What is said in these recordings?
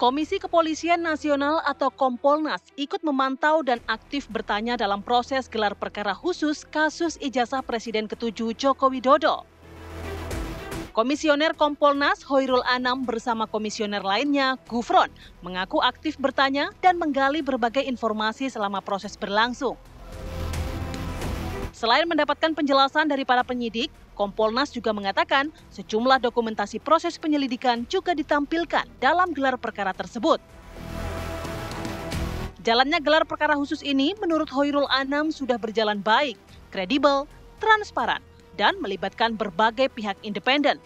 Komisi Kepolisian Nasional atau Kompolnas ikut memantau dan aktif bertanya dalam proses gelar perkara khusus kasus ijazah Presiden ke-7 Joko Widodo. Komisioner Kompolnas Hoirul Anam bersama komisioner lainnya, Gufron, mengaku aktif bertanya dan menggali berbagai informasi selama proses berlangsung. Selain mendapatkan penjelasan dari para penyidik, Kompolnas juga mengatakan sejumlah dokumentasi proses penyelidikan juga ditampilkan dalam gelar perkara tersebut. Jalannya gelar perkara khusus ini menurut Hoirul Anam sudah berjalan baik, kredibel, transparan, dan melibatkan berbagai pihak independen.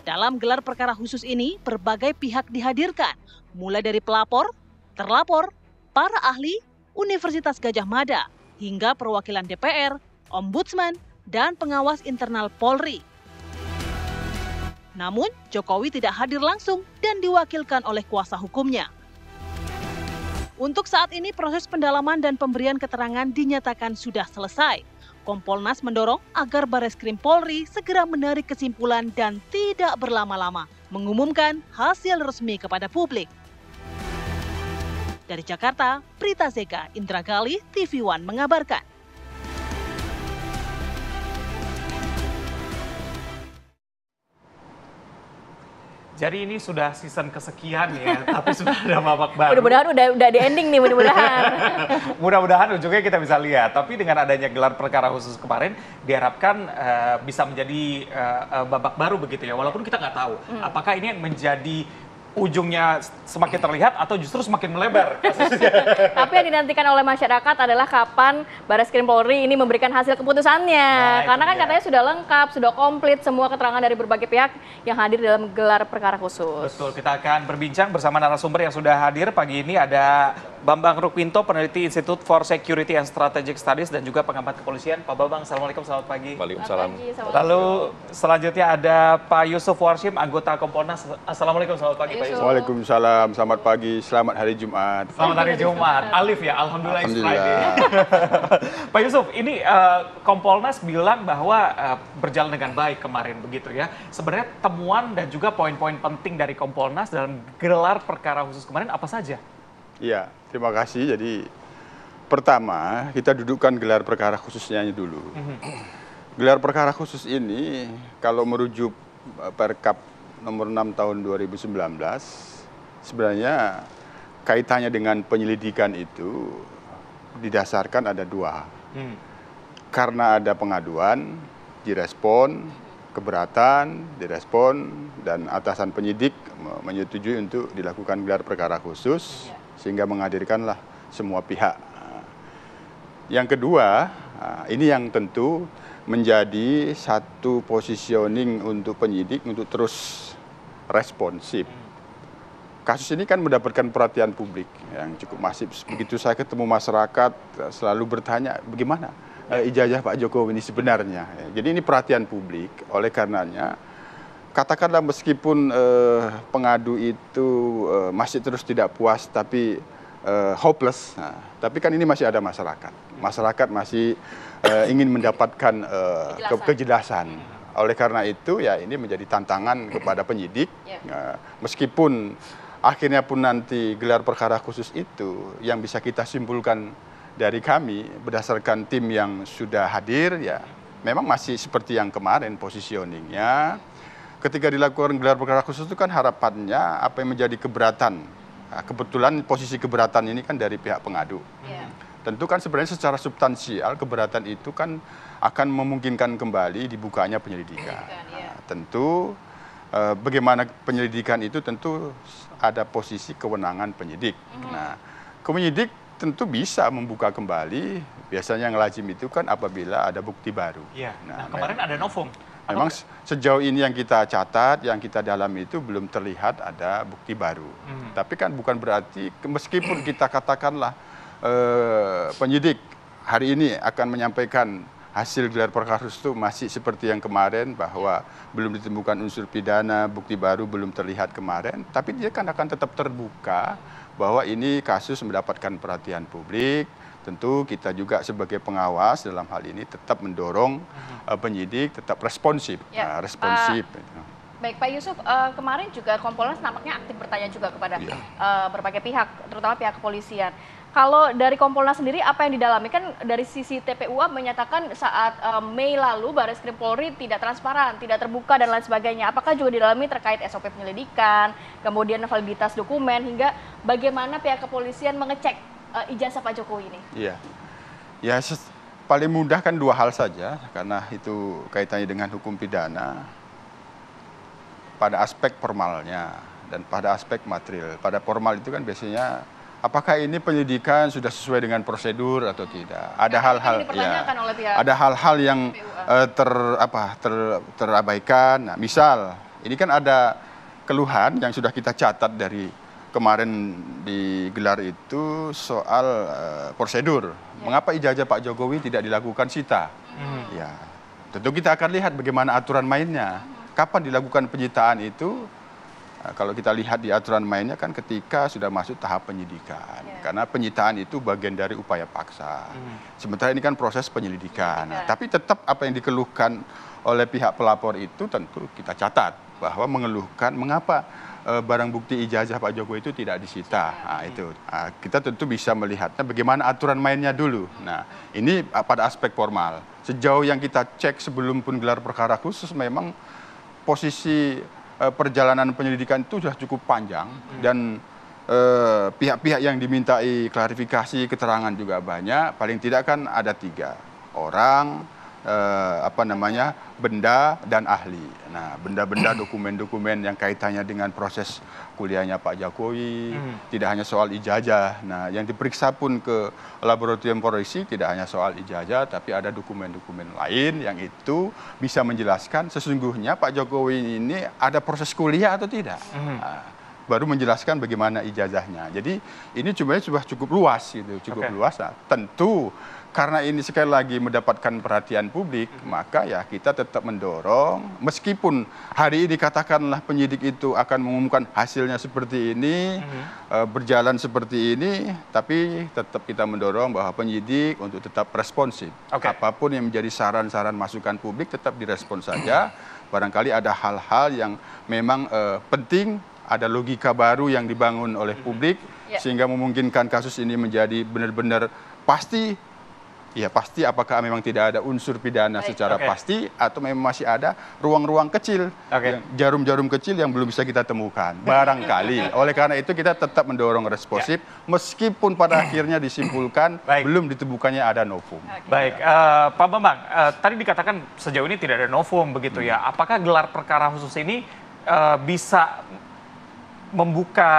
Dalam gelar perkara khusus ini, berbagai pihak dihadirkan, mulai dari pelapor, terlapor, para ahli, Universitas Gadjah Mada, hingga perwakilan DPR, Ombudsman, dan pengawas internal Polri. Namun, Jokowi tidak hadir langsung dan diwakilkan oleh kuasa hukumnya. Untuk saat ini, proses pendalaman dan pemberian keterangan dinyatakan sudah selesai. Kompolnas mendorong agar Bareskrim Polri segera menarik kesimpulan dan tidak berlama-lama mengumumkan hasil resmi kepada publik. Dari Jakarta, Prita Zeka, Indra Gali, TV One mengabarkan. Jadi ini sudah season kesekian ya, tapi sudah ada babak baru. Mudah-mudahan udah di ending nih, mudah-mudahan. Mudah-mudahan ujungnya kita bisa lihat. Tapi dengan adanya gelar perkara khusus kemarin, diharapkan bisa menjadi babak baru begitu ya. Walaupun kita nggak tahu apakah ini menjadi ujungnya semakin terlihat atau justru semakin melebar kasusnya. Tapi yang dinantikan oleh masyarakat adalah kapan Bareskrim Polri ini memberikan hasil keputusannya. Karena kan katanya sudah lengkap, sudah komplit semua keterangan dari berbagai pihak yang hadir dalam gelar perkara khusus. Betul, kita akan berbincang bersama narasumber yang sudah hadir pagi ini. Ada Bambang Rukminto, peneliti Institute for Security and Strategic Studies dan juga pengamat kepolisian. Pak Bambang, Assalamualaikum, selamat pagi. Waalaikumsalam. Lalu selanjutnya ada Pak Yusuf Warshim, anggota Kompolnas. Assalamualaikum, selamat pagi Pak Yusuf. Waalaikumsalam, selamat pagi, selamat hari Jumat. Selamat hari Jumat. Alif ya, Alhamdulillah. Alhamdulillah. Pak Yusuf, ini Kompolnas bilang bahwa berjalan dengan baik kemarin begitu ya. Sebenarnya temuan dan juga poin-poin penting dari Kompolnas dalam gelar perkara khusus kemarin apa saja? Iya, terima kasih. Jadi pertama kita dudukkan gelar perkara khususnya dulu. Gelar perkara khusus ini kalau merujuk Perkap nomor 6 tahun 2019 sebenarnya kaitannya dengan penyelidikan itu didasarkan ada dua. Karena ada pengaduan, direspon, keberatan, direspon, dan atasan penyidik menyetujui untuk dilakukan gelar perkara khusus sehingga menghadirkanlah semua pihak. Yang kedua, ini yang tentu menjadi satu positioning untuk penyidik untuk terus responsif. Kasus ini kan mendapatkan perhatian publik yang cukup masif. Begitu saya ketemu masyarakat selalu bertanya bagaimana ijazah Pak Jokowi ini sebenarnya. Jadi ini perhatian publik, oleh karenanya katakanlah meskipun pengadu itu masih terus tidak puas tapi hopeless, tapi kan ini masih ada masyarakat. Masyarakat masih ingin mendapatkan kejelasan. Oleh karena itu ya ini menjadi tantangan kepada penyidik. Meskipun akhirnya pun nanti gelar perkara khusus itu yang bisa kita simpulkan dari kami berdasarkan tim yang sudah hadir ya memang masih seperti yang kemarin positioningnya. Ketika dilakukan gelar perkara khusus itu kan harapannya apa yang menjadi keberatan. Nah, kebetulan posisi keberatan ini kan dari pihak pengadu. Tentu kan sebenarnya secara substansial keberatan itu kan akan memungkinkan kembali dibukanya penyelidikan. Nah, tentu bagaimana penyelidikan itu tentu ada posisi kewenangan penyidik. Nah, penyidik tentu bisa membuka kembali. Biasanya yang lazim itu kan apabila ada bukti baru. Nah, kemarin ada novum. Memang sejauh ini yang kita catat, yang kita dalami itu belum terlihat ada bukti baru. Tapi kan bukan berarti meskipun kita katakanlah penyidik hari ini akan menyampaikan hasil gelar perkara khusus itu masih seperti yang kemarin bahwa belum ditemukan unsur pidana, bukti baru belum terlihat kemarin, tapi dia kan akan tetap terbuka bahwa ini kasus mendapatkan perhatian publik. Tentu kita juga sebagai pengawas dalam hal ini tetap mendorong penyidik tetap responsif. Ya, responsif. Baik, Pak Yusuf, kemarin juga Kompolnas nampaknya aktif bertanya juga kepada berbagai pihak, terutama pihak kepolisian. Kalau dari Kompolnas sendiri, apa yang didalami? Kan dari sisi TPUA menyatakan saat Mei lalu Barreskrim Polri tidak transparan, tidak terbuka, dan lain sebagainya. Apakah juga didalami terkait SOP penyelidikan, kemudian validitas dokumen, hingga bagaimana pihak kepolisian mengecek ijazah Pak Jokowi ini? Iya, ya paling mudah kan dua hal saja, karena itu kaitannya dengan hukum pidana. Pada aspek formalnya dan pada aspek material. Pada formal itu kan biasanya apakah ini penyidikan sudah sesuai dengan prosedur atau tidak? Ada hal-hal ada hal-hal yang terabaikan. Nah, misal ini kan ada keluhan yang sudah kita catat dari kemarin digelar itu soal prosedur. Mengapa ijazah Pak Jokowi tidak dilakukan sita? Ya, tentu kita akan lihat bagaimana aturan mainnya. Kapan dilakukan penyitaan itu? Nah, kalau kita lihat di aturan mainnya kan ketika sudah masuk tahap penyidikan. Karena penyitaan itu bagian dari upaya paksa. Sementara ini kan proses penyelidikan. Nah, tapi tetap apa yang dikeluhkan oleh pihak pelapor itu tentu kita catat. Bahwa mengeluhkan mengapa barang bukti ijazah Pak Jokowi itu tidak disita. Nah, itu. Nah, kita tentu bisa melihatnya bagaimana aturan mainnya dulu. Nah, ini pada aspek formal. Sejauh yang kita cek sebelum pun gelar perkara khusus memang posisi perjalanan penyelidikan itu sudah cukup panjang dan pihak-pihak yang dimintai klarifikasi keterangan juga banyak. Paling tidak kan ada 3 orang, benda dan ahli. Nah, benda-benda dokumen-dokumen yang kaitannya dengan proses kuliahnya Pak Jokowi, tidak hanya soal ijazah. Nah, yang diperiksa pun ke laboratorium forensik tidak hanya soal ijazah, tapi ada dokumen-dokumen lain yang itu bisa menjelaskan sesungguhnya Pak Jokowi ini ada proses kuliah atau tidak. Nah, baru menjelaskan bagaimana ijazahnya. Jadi ini sudah cukup luas gitu, cukup luas. Nah, tentu karena ini sekali lagi mendapatkan perhatian publik, maka ya kita tetap mendorong, meskipun hari ini katakanlah penyidik itu akan mengumumkan hasilnya seperti ini, berjalan seperti ini, tapi tetap kita mendorong bahwa penyidik untuk tetap responsif. Apapun yang menjadi saran-saran masukan publik tetap direspon saja. Barangkali ada hal-hal yang memang penting, ada logika baru yang dibangun oleh publik, sehingga memungkinkan kasus ini menjadi benar-benar pasti. Ya pasti, apakah memang tidak ada unsur pidana secara pasti atau memang masih ada ruang-ruang kecil, jarum-jarum kecil yang belum bisa kita temukan barangkali. Oleh karena itu kita tetap mendorong responsif meskipun pada akhirnya disimpulkan belum ditemukannya ada novum. Baik, Pak Bambang, tadi dikatakan sejauh ini tidak ada novum begitu ya. Apakah gelar perkara khusus ini bisa membuka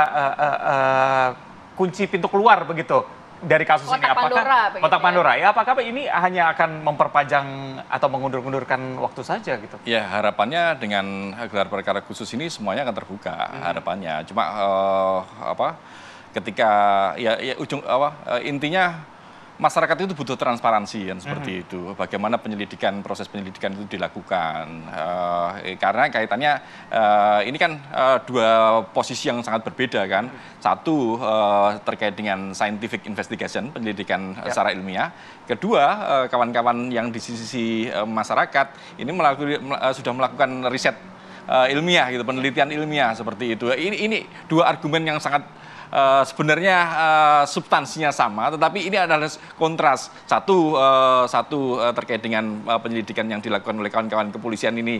kunci pintu keluar begitu dari kasus ini? Apakah kotak Pandora ya? Apakah ini hanya akan memperpanjang atau mengundur-undurkan waktu saja gitu? Ya, harapannya dengan gelar perkara khusus ini semuanya akan terbuka harapannya. Cuma ketika intinya masyarakat itu butuh transparansi kan, seperti itu. Bagaimana proses penyelidikan itu dilakukan. Karena kaitannya ini kan 2 posisi yang sangat berbeda kan. Satu terkait dengan scientific investigation, penyelidikan secara ilmiah. Kedua, kawan-kawan yang di sisi masyarakat ini sudah melakukan riset ilmiah gitu, penelitian ilmiah seperti itu. Ini 2 argumen yang sangat sebenarnya substansinya sama, tetapi ini adalah kontras. Satu terkait dengan penyelidikan yang dilakukan oleh kawan-kawan kepolisian ini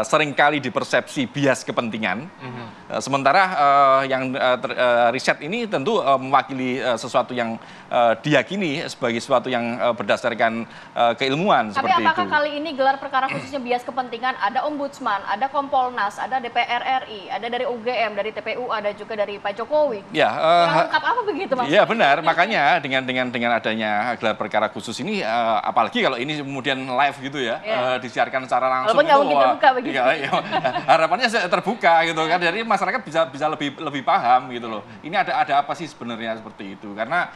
seringkali dipersepsi bias kepentingan. Sementara yang riset ini tentu mewakili sesuatu yang diyakini sebagai sesuatu yang berdasarkan keilmuan. Tapi apakah kali ini gelar perkara khususnya bias kepentingan? Ada Ombudsman, ada Kompolnas, ada DPR RI, ada dari UGM, dari TPU, ada juga dari Pak Jokowi. Ya, lengkap apa begitu Mas? Iya benar, makanya dengan adanya gelar perkara khusus ini, apalagi kalau ini kemudian live gitu ya, disiarkan secara langsung. Walaupun nggak mungkin terbuka begitu. Harapannya terbuka gitu kan, jadi masyarakat bisa lebih paham gitu loh. Ini ada apa sih sebenarnya seperti itu? Karena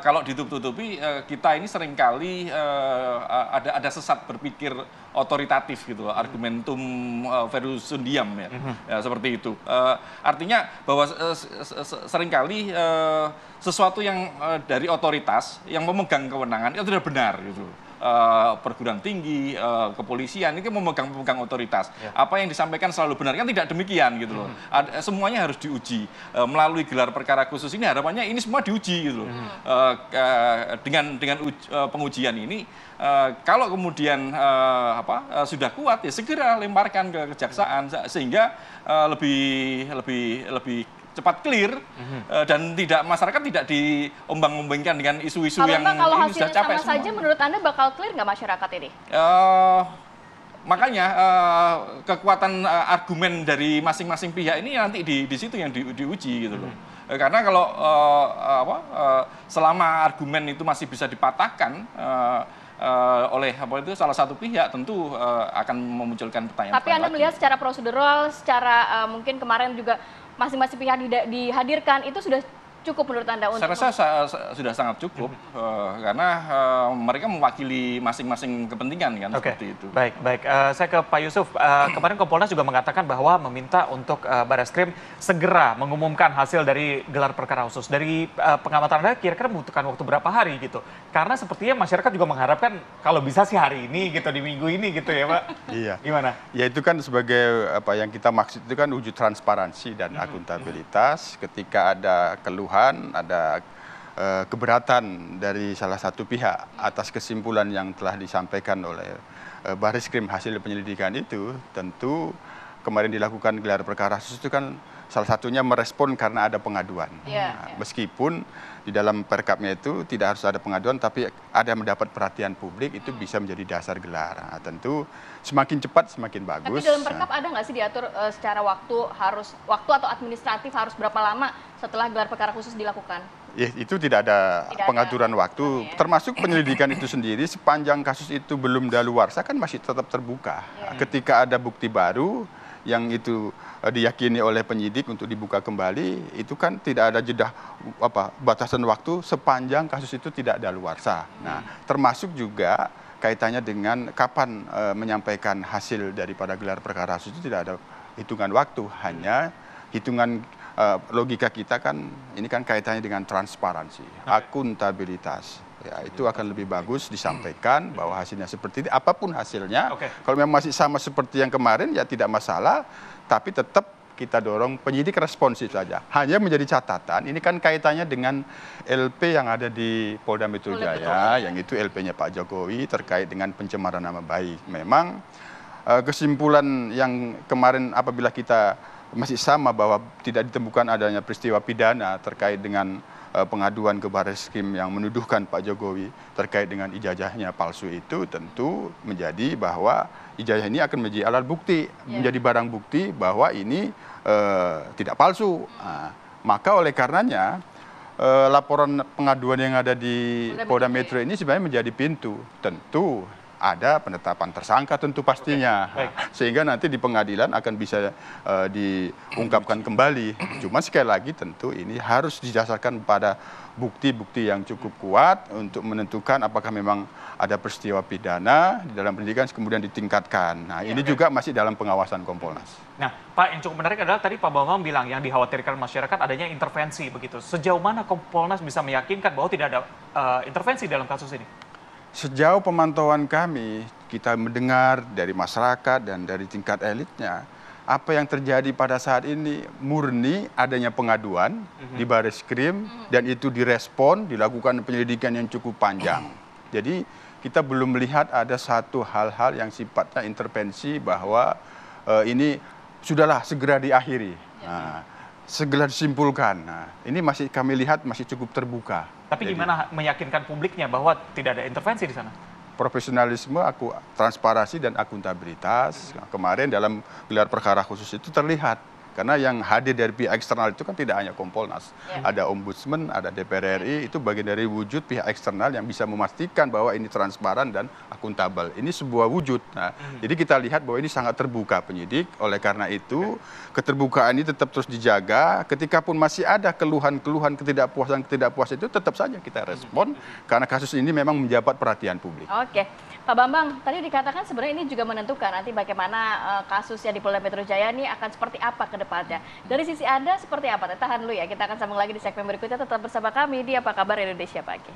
kalau ditutup-tutupi, kita ini seringkali ada sesat berpikir otoritatif gitu loh, argumentum verusundiam ya, seperti itu. Artinya bahwa seringkali sesuatu yang dari otoritas yang memegang kewenangan itu sudah benar gitu. perguruan tinggi, kepolisian ini memegang otoritas. Apa yang disampaikan selalu benar, kan tidak demikian gitu loh. Semuanya harus diuji melalui gelar perkara khusus ini, harapannya ini semua diuji gitu loh. Dengan pengujian ini, kalau kemudian sudah kuat ya segera lemparkan ke kejaksaan sehingga lebih cepat clear dan masyarakat tidak diombang-ombingkan dengan isu-isu yang kalau ini sudah hasilnya capek sama saja, menurut Anda bakal clear nggak masyarakat ini? Makanya kekuatan argumen dari masing-masing pihak ini nanti di situ yang diuji gitu loh. Karena kalau selama argumen itu masih bisa dipatahkan oleh salah satu pihak, tentu akan memunculkan pertanyaan. Tapi Anda melihat secara prosedural, secara mungkin kemarin juga masing-masing pihak dihadirkan, itu sudah cukup menurut Anda? Saya rasa sudah sangat cukup, karena mereka mewakili masing-masing kepentingan kan, seperti itu. Baik. Saya ke Pak Yusuf. Kemarin Kompolnas juga mengatakan bahwa meminta untuk Barreskrim segera mengumumkan hasil dari gelar perkara khusus. Dari pengamatan Anda, kira-kira membutuhkan waktu berapa hari gitu? Karena sepertinya masyarakat juga mengharapkan kalau bisa sih hari ini gitu, di minggu ini gitu ya Pak. Iya. Gimana? Ya itu kan sebagai apa yang kita maksud itu kan wujud transparansi dan akuntabilitas. Ketika ada keluhan, ada keberatan dari salah satu pihak atas kesimpulan yang telah disampaikan oleh Barreskrim hasil penyelidikan itu, tentu kemarin dilakukan gelar perkara khusus itu kan salah satunya merespon karena ada pengaduan. Meskipun di dalam perkapnya itu tidak harus ada pengaduan, tapi ada mendapat perhatian publik, itu bisa menjadi dasar gelar. Tentu semakin cepat semakin bagus. Tapi dalam perkap ada nggak sih diatur secara waktu atau administratif harus berapa lama setelah gelar perkara khusus dilakukan? Ya, itu tidak ada pengaturan waktu, termasuk penyelidikan itu sendiri sepanjang kasus itu belum daluarsa kan masih tetap terbuka. Ketika ada bukti baru yang itu diyakini oleh penyidik untuk dibuka kembali, itu kan tidak ada jeda batasan waktu sepanjang kasus itu tidak daluarsa. Nah, termasuk juga kaitannya dengan kapan menyampaikan hasil daripada gelar perkara khusus itu tidak ada hitungan waktu, hanya hitungan logika kita kan ini kan kaitannya dengan transparansi, akuntabilitas. Ya, itu akan lebih bagus disampaikan bahwa hasilnya seperti ini, apapun hasilnya. Kalau memang masih sama seperti yang kemarin ya tidak masalah, tapi tetap kita dorong penyidik responsif saja. Hanya menjadi catatan, ini kan kaitannya dengan LP yang ada di Polda Metro Jaya, yang itu LP-nya Pak Jokowi terkait dengan pencemaran nama baik. Memang kesimpulan yang kemarin apabila kita masih sama bahwa tidak ditemukan adanya peristiwa pidana terkait dengan pengaduan ke Barreskrim yang menuduhkan Pak Jokowi terkait dengan ijazahnya palsu, itu tentu menjadi bahwa ijazah ini akan menjadi alat bukti, menjadi barang bukti bahwa ini tidak palsu. Maka oleh karenanya laporan pengaduan yang ada di Polda Metro ini sebenarnya menjadi pintu. Tentu ada penetapan tersangka tentu pastinya, sehingga nanti di pengadilan akan bisa diungkapkan kembali. Cuma sekali lagi tentu ini harus didasarkan pada bukti-bukti yang cukup kuat untuk menentukan apakah memang ada peristiwa pidana di dalam pendidikan kemudian ditingkatkan. Nah, ini juga masih dalam pengawasan Kompolnas. Nah, Pak, yang cukup menarik adalah tadi Pak Bambang bilang yang dikhawatirkan masyarakat adanya intervensi begitu. Sejauh mana Kompolnas bisa meyakinkan bahwa tidak ada intervensi dalam kasus ini? Sejauh pemantauan kami, kita mendengar dari masyarakat dan dari tingkat elitnya, apa yang terjadi pada saat ini murni adanya pengaduan di Barreskrim dan itu direspon, dilakukan penyelidikan yang cukup panjang. Jadi kita belum melihat ada satu hal-hal yang sifatnya intervensi bahwa ini sudahlah segera diakhiri. Segera disimpulkan. Nah, ini masih kami lihat masih cukup terbuka. Tapi gimana meyakinkan publiknya bahwa tidak ada intervensi di sana? Profesionalisme, transparansi dan akuntabilitas. Kemarin dalam gelar perkara khusus itu terlihat. Karena yang hadir dari pihak eksternal itu kan tidak hanya Kompolnas. Ada Ombudsman, ada DPR RI, itu bagian dari wujud pihak eksternal yang bisa memastikan bahwa ini transparan dan akuntabel. Ini sebuah wujud. Nah, jadi kita lihat bahwa ini sangat terbuka penyidik. Oleh karena itu, keterbukaan ini tetap terus dijaga. Ketika pun masih ada keluhan-keluhan, ketidakpuasan itu tetap saja kita respon. Karena kasus ini memang menjabat perhatian publik. Oke. Pak Bambang, tadi dikatakan sebenarnya ini juga menentukan nanti bagaimana kasusnya di Polda Metro Jaya ini akan seperti apa ke depannya. Dari sisi Anda seperti apa? Tahan dulu ya, kita akan sambung lagi di segmen berikutnya. Tetap bersama kami di Apa Kabar Indonesia Pagi.